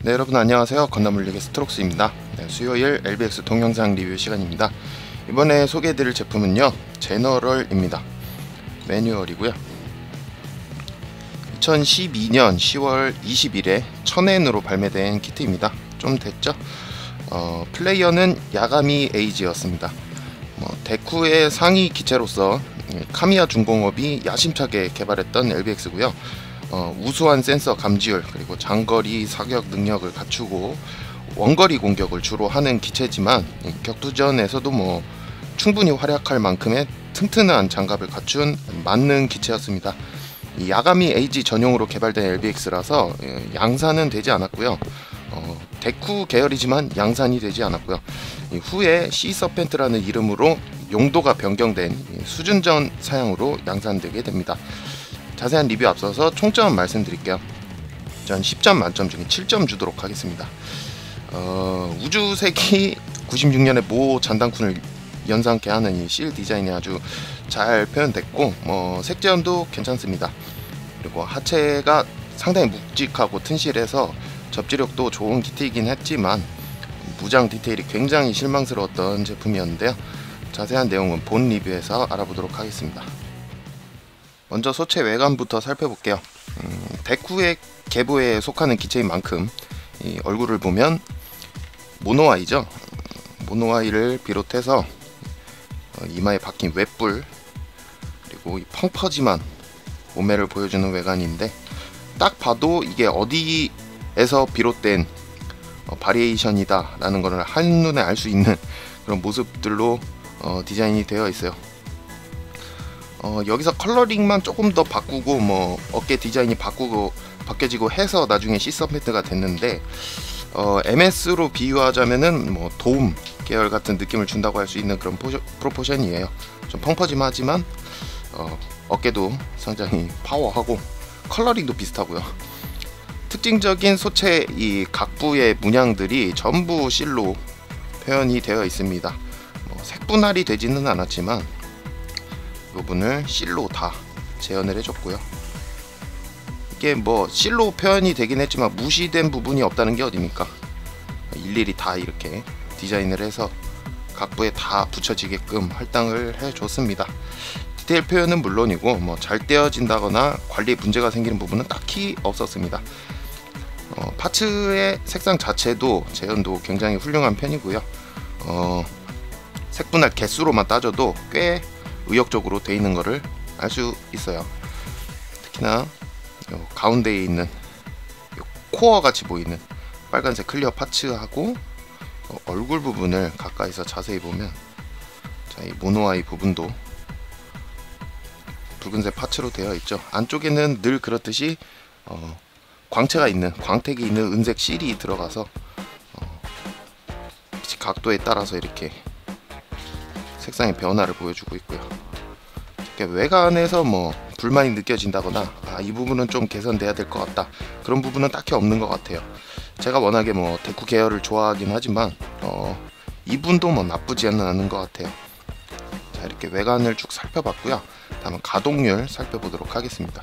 네, 여러분 안녕하세요. 건담물리의 스트록스입니다. 네, 수요일 LBX 동영상 리뷰 시간입니다. 이번에 소개해드릴 제품은요, 제너럴입니다. 매뉴얼이고요. 2012년 10월 20일에 1000엔으로 발매된 키트입니다. 좀 됐죠? 플레이어는 야가미 에이지였습니다. 데쿠의 상위 기체로서 카미야 중공업이 야심차게 개발했던 LBX고요. 우수한 센서 감지율 그리고 장거리 사격 능력을 갖추고 원거리 공격을 주로 하는 기체지만 격투전에서도 충분히 활약할 만큼의 튼튼한 장갑을 갖춘 만능 기체였습니다. 이 야가미 에이지 전용으로 개발된 LBX라서 양산은 되지 않았고요. 데쿠 계열이지만 양산이 되지 않았고요. 후에 시서펜트라는 이름으로 용도가 변경된 수준전 사양으로 양산되게 됩니다. 자세한 리뷰 앞서서 총점 말씀드릴게요. 전 10점 만점 중에 7점 주도록 하겠습니다. 우주세기 96년에 모 잔당쿤을 연상케 하는 이 실 디자인이 아주 잘 표현됐고 색재현도 괜찮습니다. 그리고 하체가 상당히 묵직하고 튼실해서 접지력도 좋은 키트이긴 했지만 무장 디테일이 굉장히 실망스러웠던 제품이었는데요. 자세한 내용은 본 리뷰에서 알아보도록 하겠습니다. 먼저 소체 외관부터 살펴볼게요. 데쿠의 계보에 속하는 기체인 만큼 이 얼굴을 보면 모노아이죠. 모노아이를 비롯해서 이마에 박힌 웹불 그리고 이 펑퍼짐한 몸매를 보여주는 외관인데, 딱 봐도 이게 어디에서 비롯된 바리에이션이다 라는 것을 한눈에 알 수 있는 그런 모습들로 디자인이 되어 있어요. 여기서 컬러링만 조금 더 바꾸고 어깨 디자인이 바뀌어지고 해서 나중에 시서펜트가 됐는데, MS로 비유하자면은 도움 계열 같은 느낌을 준다고 할 수 있는 그런 프로포션이에요. 좀 펑퍼짐하지만 어깨도 상당히 파워하고 컬러링도 비슷하고요. 특징적인 소체 이 각부의 문양들이 전부 실로 표현이 되어 있습니다. 색분할이 되지는 않았지만 이 부분을 실로 다 재현을 해줬고요. 이게 실로 표현이 되긴 했지만 무시된 부분이 없다는 게 어딥니까? 일일이 다 이렇게 디자인을 해서 각부에 다 붙여지게끔 할당을 해줬습니다. 디테일 표현은 물론이고 잘 떼어진다거나 관리에 문제가 생기는 부분은 딱히 없었습니다. 파츠의 색상 자체도 재현도 굉장히 훌륭한 편이고요. 색분할 개수로만 따져도 꽤 의욕적으로 되어 있는 것을 알 수 있어요. 특히나 가운데에 있는 코어 같이 보이는 빨간색 클리어 파츠하고 얼굴 부분을 가까이서 자세히 보면, 이 모노아이 부분도 붉은색 파츠로 되어 있죠. 안쪽에는 늘 그렇듯이 광채가 있는, 광택이 있는 은색 실이 들어가서 각도에 따라서 이렇게 색상의 변화를 보여주고 있고요. 외관에서 불만이 느껴진다거나 이 부분은 좀 개선돼야 될 것 같다, 그런 부분은 딱히 없는 것 같아요. 제가 워낙에 데쿠 계열을 좋아하긴 하지만 이 분도 나쁘지는 않은 것 같아요. 자, 이렇게 외관을 쭉 살펴봤고요. 다음은 가동률 살펴보도록 하겠습니다.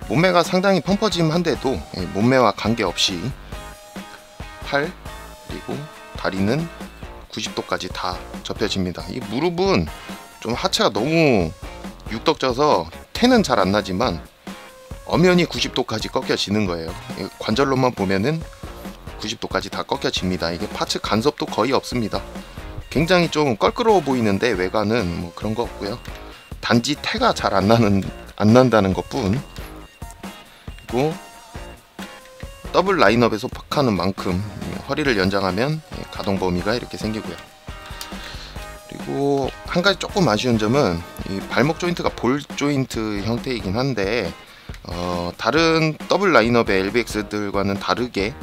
몸매가 상당히 펑퍼짐한데도 몸매와 관계없이 팔 그리고 다리는 90도까지 다 접혀집니다. 이 무릎은 좀 하체가 너무 육덕져서 태는 잘 안 나지만 엄연히 90도까지 꺾여지는 거예요. 관절로만 보면은 90도까지 다 꺾여집니다. 이게 파츠 간섭도 거의 없습니다. 굉장히 좀 껄끄러워 보이는데 외관은 그런 거 없고요. 단지 태가 잘 안 난다는 것뿐. 그리고 더블 라인업에 속하는 만큼 허리를 연장하면 가동 범위가 이렇게 생기고요. 그리고 한 가지 조금 아쉬운 점은 이 발목 조인트가 볼 조인트 형태이긴 한데 다른 더블 라인업의 LBX들과는 다르게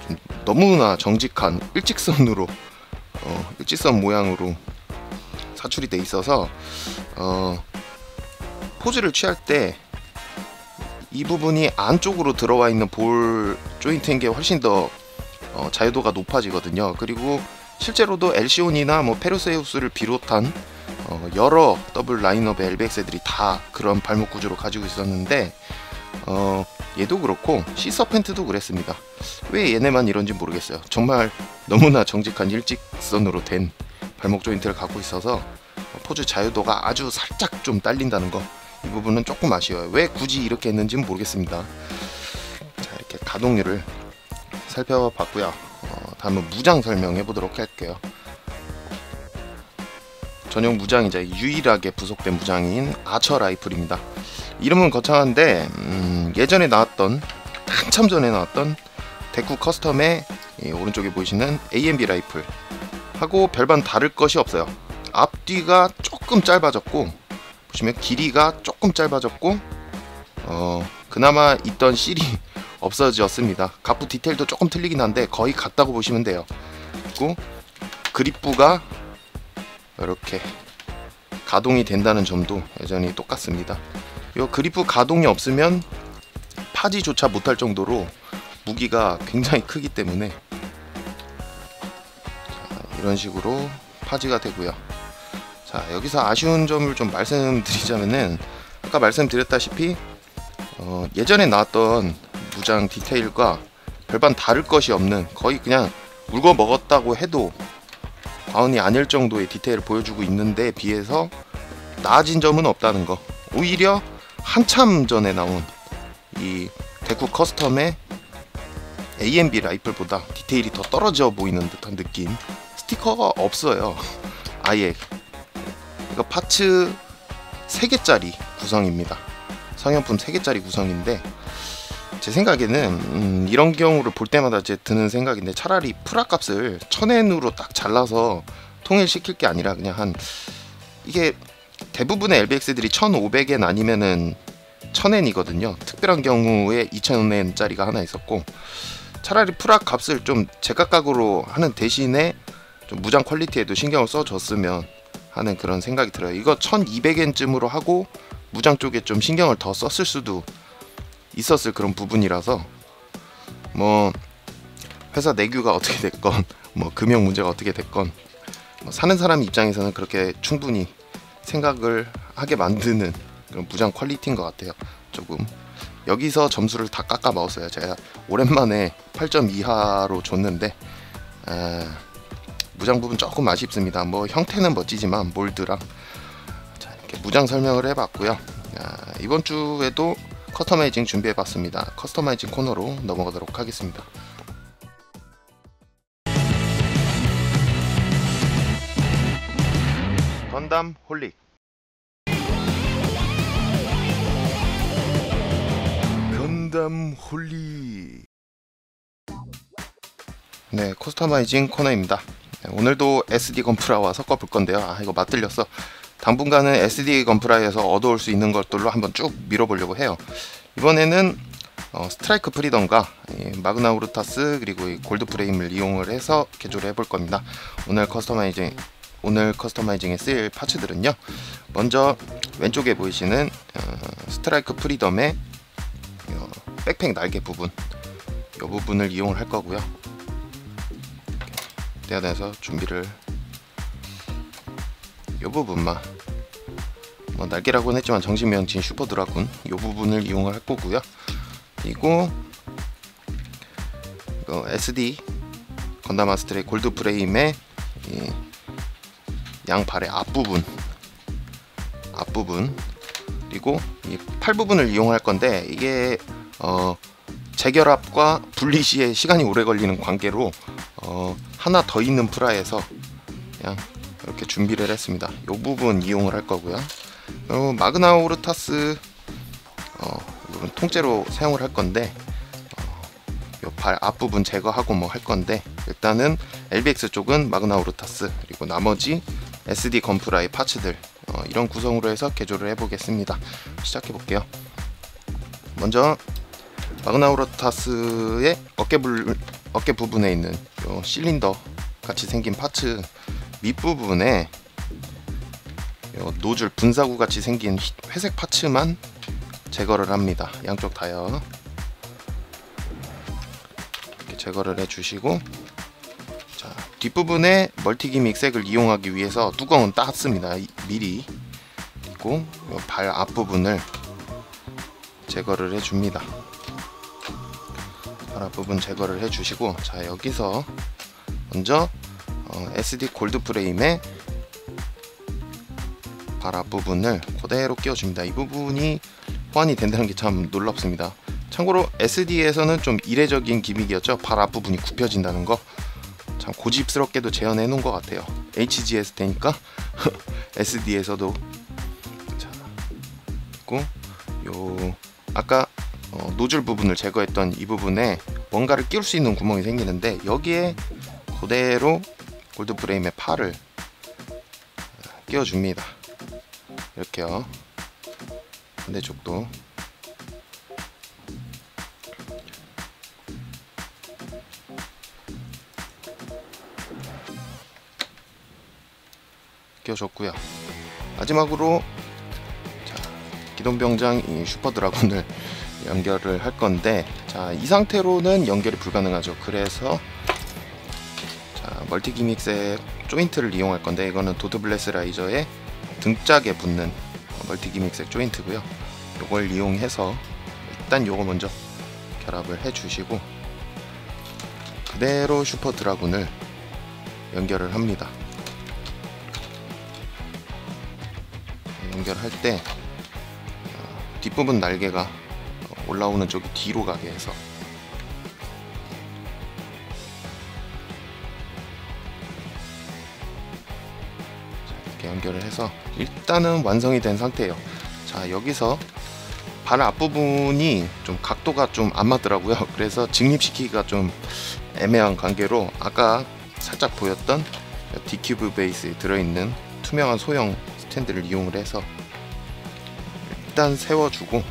좀 너무나 정직한 일직선 모양으로 사출이 돼 있어서 포즈를 취할 때 이 부분이 안쪽으로 들어와 있는 볼 조인트인 게 훨씬 더 자유도가 높아지거든요. 그리고 실제로도 엘시온이나 페르세우스를 비롯한 여러 더블 라인업의 LBX들이 다 그런 발목 구조를 가지고 있었는데 얘도 그렇고 시서펜트도 그랬습니다. 왜 얘네만 이런지 모르겠어요. 정말 너무나 정직한 일직선으로 된 발목 조인트를 갖고 있어서 포즈 자유도가 아주 살짝 좀 딸린다는 거, 이 부분은 조금 아쉬워요. 왜 굳이 이렇게 했는지는 모르겠습니다. 자, 이렇게 가동률을 살펴봤고요. 다음은 무장 설명해 보도록 할게요. 전용 무장이자 유일하게 부속된 무장인 아처 라이플입니다. 이름은 거창한데 예전에 나왔던, 한참 전에 나왔던 데쿠 커스텀의 오른쪽에 보이시는 AMB 라이플 하고 별반 다를 것이 없어요. 앞뒤가 조금 짧아졌고, 보시면 길이가 조금 짧아졌고, 그나마 있던 실이 없어졌습니다. 가프 디테일도 조금 틀리긴 한데 거의 같다고 보시면 돼요. 그리고 그립부가 이렇게 가동이 된다는 점도 여전히 똑같습니다. 이 그립부 가동이 없으면 파지조차 못할 정도로 무기가 굉장히 크기 때문에, 자, 이런 식으로 파지가 되고요. 자, 여기서 아쉬운 점을 좀 말씀드리자면은, 아까 말씀드렸다시피 예전에 나왔던 무장 디테일과 별반 다를 것이 없는, 거의 그냥 울고 먹었다고 해도 과언이 아닐 정도의 디테일을 보여주고 있는데 비해서 나아진 점은 없다는 거. 오히려 한참 전에 나온 이 데쿠 커스텀의 AMB 라이플보다 디테일이 더 떨어져 보이는 듯한 느낌. 스티커가 없어요. 아예. 이거 파츠 3개짜리 구성입니다. 성형품 3개짜리 구성인데, 제 생각에는 이런 경우를 볼 때마다 제 드는 생각인데, 차라리 프라 값을 1000엔으로 딱 잘라서 통일시킬 게 아니라 그냥 이게 대부분의 LBX들이 1500엔 아니면은 1000엔이거든요. 특별한 경우에 2000엔짜리가 하나 있었고, 차라리 프라 값을 좀 제각각으로 하는 대신에 좀 무장 퀄리티에도 신경을 써줬으면 하는 그런 생각이 들어요. 이거 1200엔쯤으로 하고 무장 쪽에 좀 신경을 더 썼을 수도 있었을 그런 부분이라서, 뭐 회사 내규가 어떻게 됐건, 뭐 금융 문제가 어떻게 됐건, 뭐 사는 사람 입장에서는 그렇게 충분히 생각을 하게 만드는 그런 무장 퀄리티인 것 같아요. 조금 여기서 점수를 다 깎아 먹었어요. 제가 오랜만에 8점 이하로 줬는데 무장 부분 조금 아쉽습니다. 뭐 형태는 멋지지만 몰드랑. 자, 이렇게 무장 설명을 해봤고요. 이번 주에도 커스터마이징 준비해봤습니다. 커스터마이징 코너로 넘어가도록 하겠습니다. 건담 홀릭. 건담 홀릭. 네, 커스터마이징 코너입니다. 네, 오늘도 SD 건프라와 섞어볼 건데요. 이거 맞들렸어. 당분간은 SD 건프라에서 얻어올 수 있는 것들로 한번 쭉 밀어보려고 해요. 이번에는 스트라이크 프리덤과 마그나우르타스 그리고 이 골드 프레임을 이용을 해서 개조를 해볼 겁니다. 오늘 커스터마이징에 쓰일 파츠들은요, 먼저 왼쪽에 보이시는 스트라이크 프리덤의 백팩 날개 부분, 이 부분을 이용을 할 거고요. 대안에서 준비를, 이 부분만, 뭐 날개라고는 했지만 정식 명칭 슈퍼 드라군, 이 부분을 이용을 할 거고요. 그리고 SD 건담 마스터의 골드 프레임의 양발의 앞부분, 그리고 이 팔 부분을 이용할 건데, 이게 재결합과 분리 시에 시간이 오래 걸리는 관계로 하나 더 있는 프라에서 그냥 이렇게 준비를 했습니다. 이 부분 이용을 할 거고요. 마그나우르타스 이건 통째로 사용을 할 건데, 이 발 앞부분 제거하고 뭐 할 건데, 일단은 LBX 쪽은 마그나우르타스, 그리고 나머지 SD 건프라의 파츠들, 이런 구성으로 해서 개조를 해보겠습니다. 시작해 볼게요. 먼저 마그나우르타스의 어깨 부분에 있는 요 실린더 같이 생긴 파츠 밑부분에 요 노즐 분사구 같이 생긴 회색 파츠만 제거를 합니다. 양쪽 다요. 이렇게 제거를 해주시고, 자, 뒷부분에 멀티기믹 색을 이용하기 위해서 뚜껑은 땄습니다. 미리. 그리고 발 앞부분을 제거를 해줍니다. 발 앞부분 제거를 해주시고, 자 여기서 먼저 SD 골드 프레임에 발 앞부분을 그대로 끼워줍니다. 이 부분이 호환이 된다는 게 참 놀랍습니다. 참고로 SD에서는 좀 이례적인 기믹이었죠. 발 앞부분이 굽혀진다는 거 참 고집스럽게도 재현해 놓은 것 같아요. HGS 되니까 SD에서도. 자, 그리고 요 아까 노즐 부분을 제거했던 이 부분에 뭔가를 끼울 수 있는 구멍이 생기는데, 여기에 그대로 골드 프레임의 팔을 끼워줍니다. 이렇게요. 반대쪽도. 끼워줬고요. 마지막으로 자, 기동병장 이 슈퍼 드라군을 연결을 할 건데, 자, 이 상태로는 연결이 불가능하죠. 그래서 자, 멀티 기믹스의 조인트를 이용할 건데, 이거는 도드 블레스 라이저의 등짝에 붙는 멀티 기믹색 조인트고요. 이걸 이용해서 일단 요거 먼저 결합을 해 주시고, 그대로 슈퍼 드라군을 연결을 합니다. 연결할 때 뒷부분 날개가 올라오는 쪽이 뒤로 가게 해서 이렇게 연결을 해서 일단은 완성이 된 상태예요. 자, 여기서 발 앞부분이 좀 각도가 좀 안 맞더라고요. 그래서 직립시키기가 좀 애매한 관계로 아까 살짝 보였던 D큐브 베이스에 들어있는 투명한 소형 스탠드를 이용을 해서 일단 세워주고,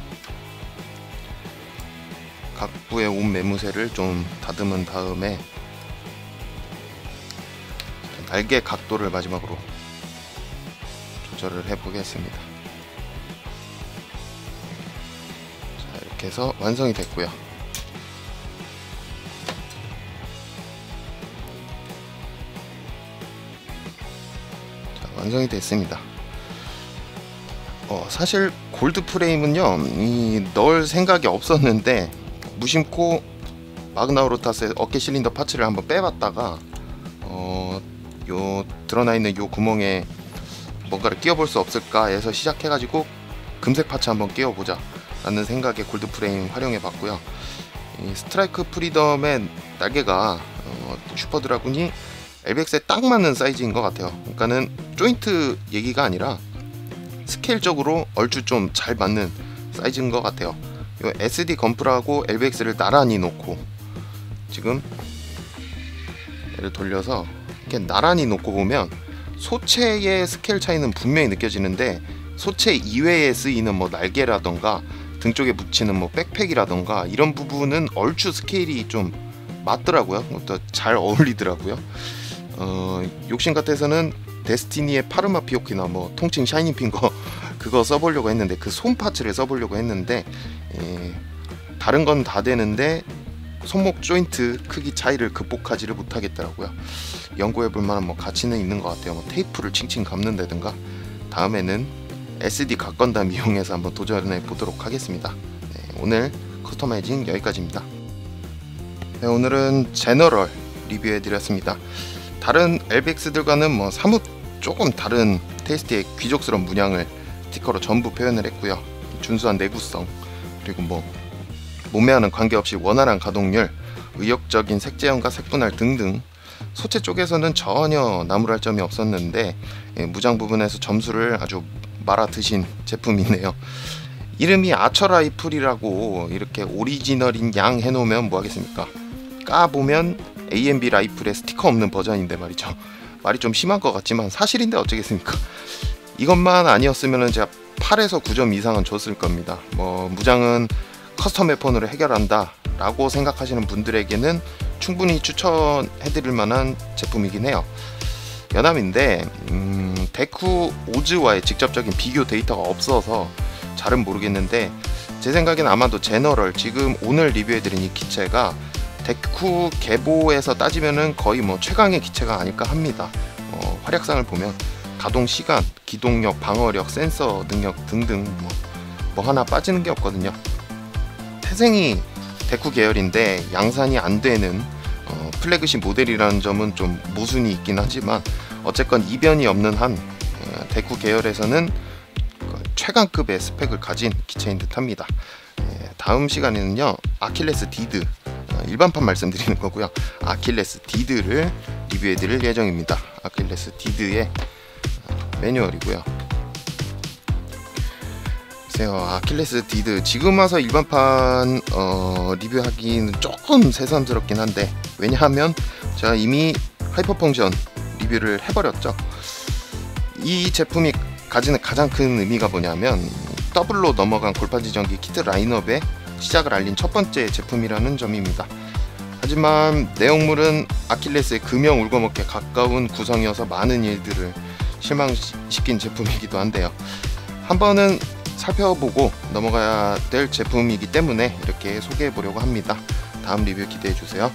각부의 옷 매무새를 좀 다듬은 다음에 날개 각도를 마지막으로 조절을 해 보겠습니다. 자, 이렇게 해서 완성이 됐고요. 자, 완성이 됐습니다. 사실 골드 프레임은요, 넣을 생각이 없었는데 무심코 마그나우로타스의 어깨 실린더 파츠를 한번 빼봤다가 요 드러나 있는 요 구멍에 뭔가를 끼워볼 수 없을까 해서 시작해가지고 금색 파츠 한번 끼워보자 라는 생각에 골드 프레임 활용해 봤고요. 이 스트라이크 프리덤의 날개가 슈퍼 드라군이 LBX에 딱 맞는 사이즈인 것 같아요. 그러니까는 조인트 얘기가 아니라 스케일적으로 얼추 좀 잘 맞는 사이즈인 것 같아요. 요 SD 건프라고 LBX를 나란히 놓고, 지금 얘를 돌려서 이렇게 나란히 놓고 보면 소체의 스케일 차이는 분명히 느껴지는데, 소체 이외에 쓰이는 뭐 날개라던가 등 쪽에 붙이는 뭐 백팩이라던가 이런 부분은 얼추 스케일이 좀 맞더라고요. 또 잘 어울리더라고요. 욕심 같아서는 데스티니의 파르마 피오키나 뭐 통칭 샤이닝 핑거 그거 써보려고 했는데, 그 손 파츠를 써보려고 했는데 다른 건 다 되는데 손목 조인트 크기 차이를 극복하지를 못하겠더라고요. 연구해볼 만한 뭐 가치는 있는 것 같아요. 뭐 테이프를 칭칭 감는다든가. 다음에는 SD 각건담 이용해서 한번 도전해 보도록 하겠습니다. 네, 오늘 커스터마이징 여기까지입니다. 네, 오늘은 제너럴 리뷰해 드렸습니다. 다른 LBX들과는 뭐 사뭇 조금 다른 테이스트의 귀족스러운 문양을 스티커로 전부 표현을 했고요. 준수한 내구성, 그리고 뭐 몸매와는 관계없이 원활한 가동률, 의욕적인 색제형과 색분할 등등. 소체 쪽에서는 전혀 나무랄 점이 없었는데 무장 부분에서 점수를 아주 말아 드신 제품이네요. 이름이 아처 라이플이라고 이렇게 오리지널인 양 해놓으면 뭐하겠습니까? 까보면 AMB 라이플의 스티커 없는 버전인데 말이죠. 말이 좀 심한 것 같지만 사실인데 어쩌겠습니까? 이것만 아니었으면 제가 8에서 9점 이상은 줬을 겁니다. 뭐 무장은 커스텀 웨폰으로 해결한다 라고 생각하시는 분들에게는 충분히 추천해드릴 만한 제품이긴 해요. 여담인데 데쿠 오즈와의 직접적인 비교 데이터가 없어서 잘은 모르겠는데, 제 생각엔 아마도 제너럴, 지금 오늘 리뷰해드린 이 기체가 데쿠 개보에서 따지면은 거의 뭐 최강의 기체가 아닐까 합니다. 활약상을 보면 가동 시간, 기동력, 방어력, 센서 능력 등등 뭐 하나 빠지는 게 없거든요. 태생이 데쿠 계열인데 양산이 안 되는 플래그십 모델이라는 점은 좀 모순이 있긴 하지만 어쨌건 이변이 없는 한 데쿠 계열에서는 최강급의 스펙을 가진 기체인 듯합니다. 다음 시간에는요 아킬레스 디드, 일반판 말씀드리는 거고요, 아킬레스 디드를 리뷰해 드릴 예정입니다. 아킬레스 디드의 매뉴얼이고요. 글쎄요, 아킬레스 디드 지금 와서 일반판 리뷰하기는 조금 새삼스럽긴 한데, 왜냐하면 제가 이미 하이퍼펑션 리뷰를 해버렸죠. 이 제품이 가지는 가장 큰 의미가 뭐냐면 더블로 넘어간 골판 지정기 키트 라인업의 시작을 알린 첫 번째 제품이라는 점입니다. 하지만 내용물은 아킬레스의 금형 울거먹기에 가까운 구성이어서 많은 일들을 실망시킨 제품이기도 한데요. 한 번은 살펴보고 넘어가야 될 제품이기 때문에 이렇게 소개해 보려고 합니다. 다음 리뷰 기대해 주세요.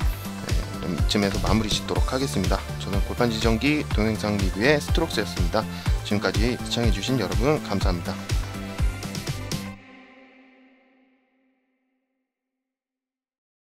그럼 이쯤에서 마무리 짓도록 하겠습니다. 저는 골판 지정기 동영상 리뷰의 스트록스였습니다. 지금까지 시청해 주신 여러분 감사합니다.